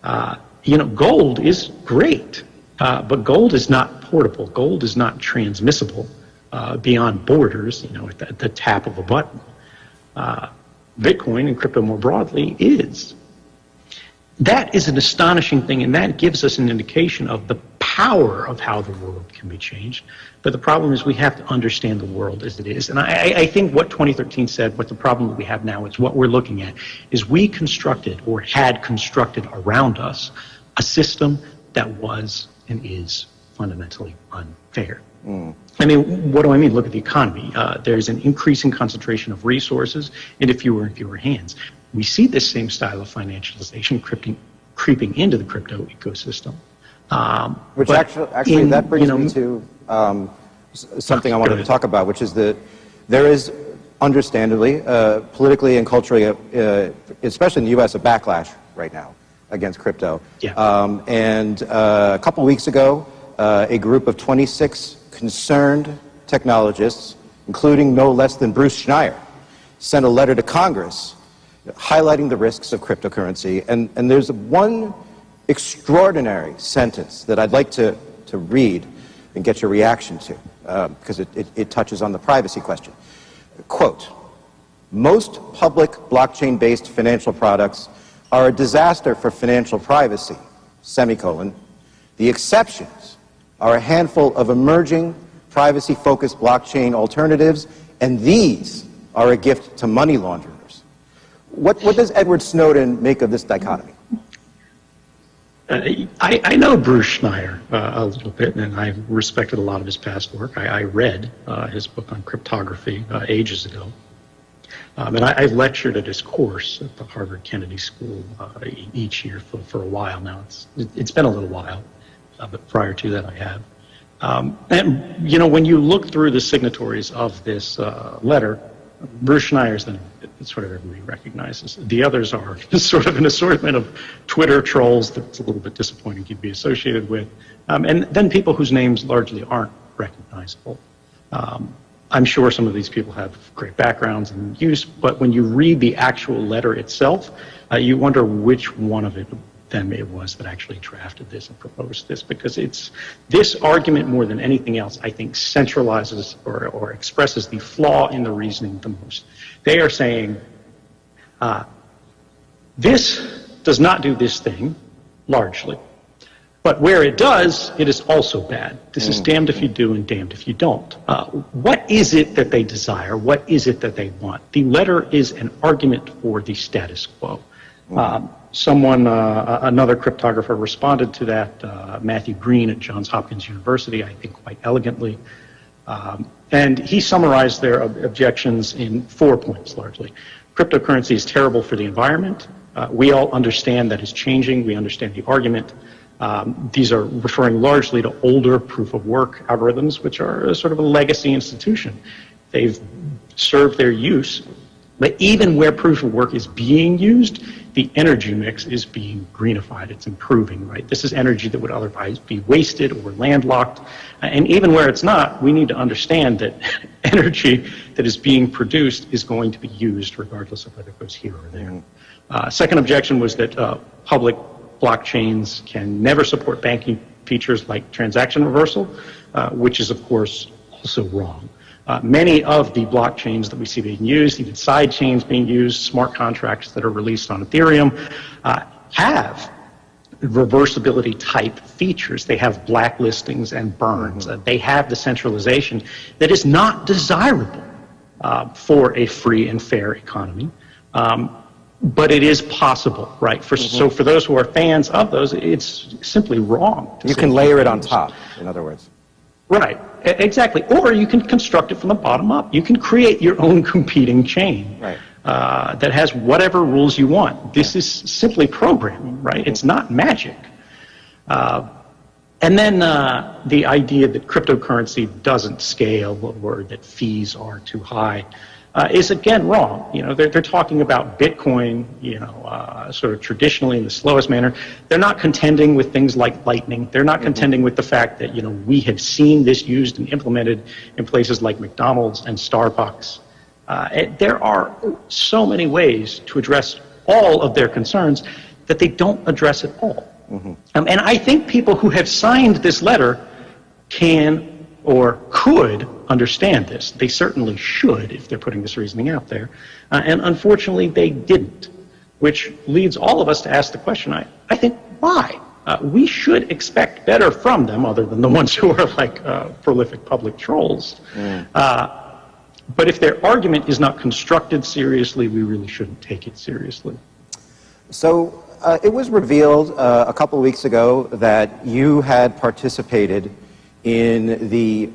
Gold is great, but gold is not portable. Gold is not transmissible beyond borders, at the tap of a button. Bitcoin and crypto more broadly is. That is an astonishing thing, and that gives us an indication of the power of how the world can be changed. But the problem is we have to understand the world as it is. And I think what 2013 said, what the problem that we have now is what we're looking at, is we constructed or had constructed around us a system that was and is fundamentally unfair. I mean, what do I mean? Look at the economy. There's an increasing concentration of resources into fewer and fewer hands. We see this same style of financialization creeping into the crypto ecosystem. Which actually that brings me to something I wanted to talk about, which is that there is understandably, politically and culturally, especially in the U.S., a backlash right now against crypto. Yeah. And a couple weeks ago, a group of 26 concerned technologists, including no less than Bruce Schneier, sent a letter to Congress highlighting the risks of cryptocurrency. And there's one extraordinary sentence that I'd like to read and get your reaction to, because it touches on the privacy question. Quote, "Most public blockchain-based financial products are a disaster for financial privacy, semicolon. The exceptions are a handful of emerging privacy-focused blockchain alternatives, and these are a gift to money launderers." What does Edward Snowden make of this dichotomy? I know Bruce Schneier a little bit, and I've respected a lot of his past work. I read his book on cryptography ages ago. And I've lectured at his course at the Harvard Kennedy School each year for a while now. It's been a little while, but prior to that I have. And, when you look through the signatories of this letter, Bruce Schneier's the name that sort of everybody recognizes. The others are sort of an assortment of Twitter trolls that's a little bit disappointing to be associated with. And then people whose names largely aren't recognizable. I'm sure some of these people have great backgrounds and use, but when you read the actual letter itself, you wonder which one of them it was that actually drafted this and proposed this, because it's this argument more than anything else, I think, centralizes or expresses the flaw in the reasoning the most. They are saying, this does not do this thing, largely. But where it does, it is also bad. This is damned if you do and damned if you don't. What is it that they desire? What is it that they want? The letter is an argument for the status quo. Another cryptographer responded to that, Matthew Green at Johns Hopkins University, I think quite elegantly. And he summarized their objections in 4 points, largely. Cryptocurrency is terrible for the environment. We all understand that it's changing. We understand the argument. These are referring largely to older proof-of-work algorithms, which are sort of a legacy institution. They've served their use, but even where proof-of-work is being used, the energy mix is being greenified. It's improving, right? This is energy that would otherwise be wasted or landlocked. And even where it's not, we need to understand that energy that is being produced is going to be used regardless of whether it goes here or there. Second objection was that public blockchains can never support banking features like transaction reversal, which is, of course, also wrong. Many of the blockchains that we see being used, even side chains being used, smart contracts that are released on Ethereum, have reversibility type features. They have blacklistings and burns. They have the centralization that is not desirable for a free and fair economy. But it is possible, right? So for those who are fans of those, it's simply wrong. You can layer it on top, in other words. Right, exactly. Or you can construct it from the bottom up. You can create your own competing chain that has whatever rules you want. This is simply programming, right? It's not magic. And then the idea that cryptocurrency doesn't scale or that fees are too high is again wrong. They're talking about Bitcoin, sort of traditionally in the slowest manner. They're not contending with things like Lightning. They're not contending with the fact that, we have seen this used and implemented in places like McDonald's and Starbucks. There are so many ways to address all of their concerns that they don't address at all. And I think people who have signed this letter can or could understand this. They certainly should if they're putting this reasoning out there. And unfortunately, they didn't, which leads all of us to ask the question, I think, why? We should expect better from them, other than the ones who are like prolific public trolls. But if their argument is not constructed seriously, we really shouldn't take it seriously. So it was revealed a couple of weeks ago that you had participated in the